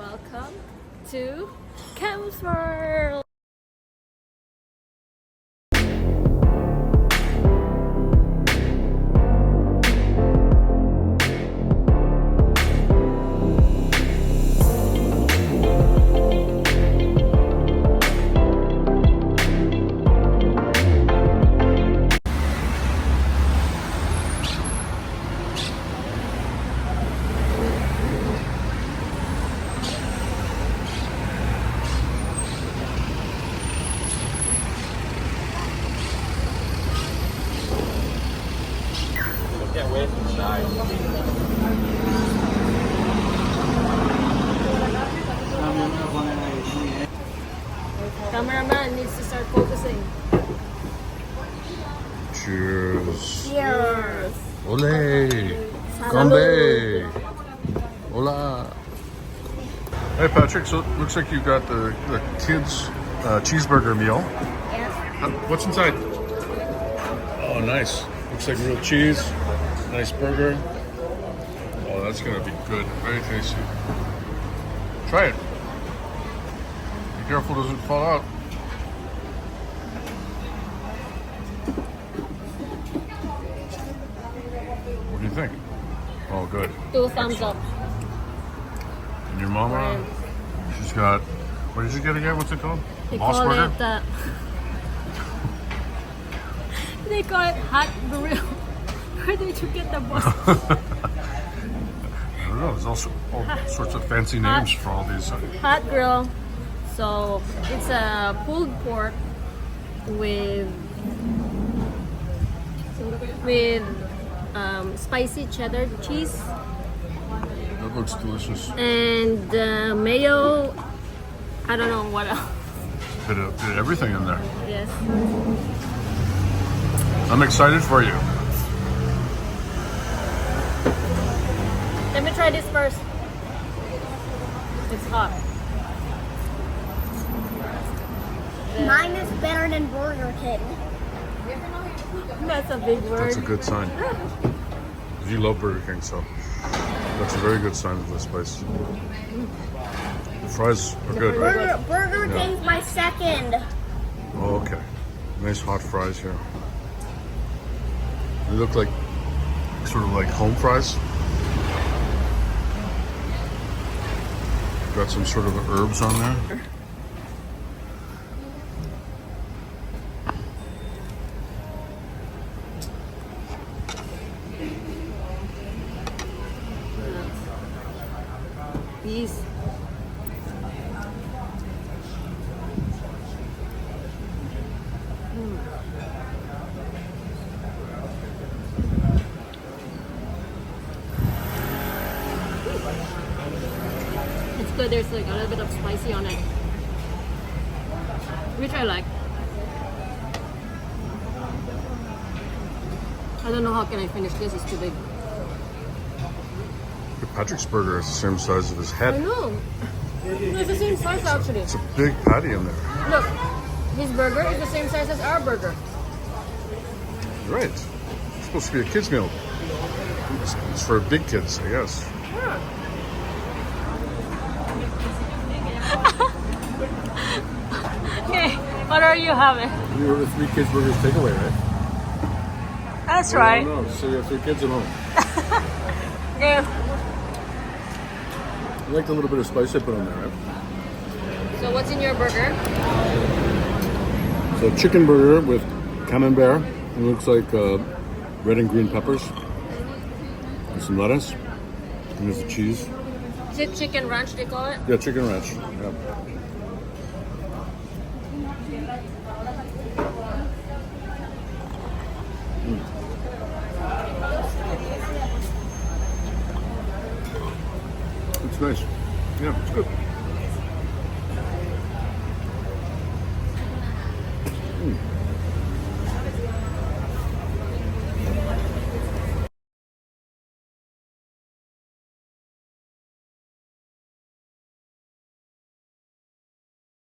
Welcome to Cam's World. Cameraman needs to start focusing. Cheers. Cheers. Ole. Gourmet. Hola. Hey Patrick, so it looks like you got the kids cheeseburger meal. Yes. What's inside? Oh, nice. Looks like real cheese. Nice burger. Oh, that's gonna be good. Very tasty. Try it. Be careful it doesn't fall out. What do you think? Oh, good. 2 thumbs up. And your mama, she's got, what did you get again? What's it called? They Boss call burger? it they call it hot grill. Where did you get the boss? I don't know. There's also all sorts of fancy names for all these. Hot grill. So it's a pulled pork with spicy cheddar cheese That looks delicious. and mayo. I don't know what else. Bit of everything in there. Yes. I'm excited for you. Let me try this first. It's hot. Mine is better than Burger King. That's a big word. That's a good sign. You love Burger King, so that's a very good sign of this place. The fries are good, right? Burger Yeah. King's my second. Oh, okay. Nice hot fries here. They look like sort of like home fries. Got some sort of herbs on there. These. It's good. There's like a little bit of spicy on it, which I like. I don't know how can I finish this. It's too big. Patrick's burger is the same size of his I head. know. It's the same size actually. It's a big patty in there. Look, his burger is the same size as our burger. Right. It's supposed to be a kid's meal. It's for big kids, I guess. Okay, what are you having? You order 3 kids burgers takeaway, right? That's right. No, so you have 3 kids at home. Okay. You like the little bit of spice I put on there, right? So what's in your burger? So chicken burger with camembert. It looks like red and green peppers. And some lettuce. And there's the cheese. Is it chicken ranch they call it? Yeah, chicken ranch. Yeah. It's nice. Yeah, it's good.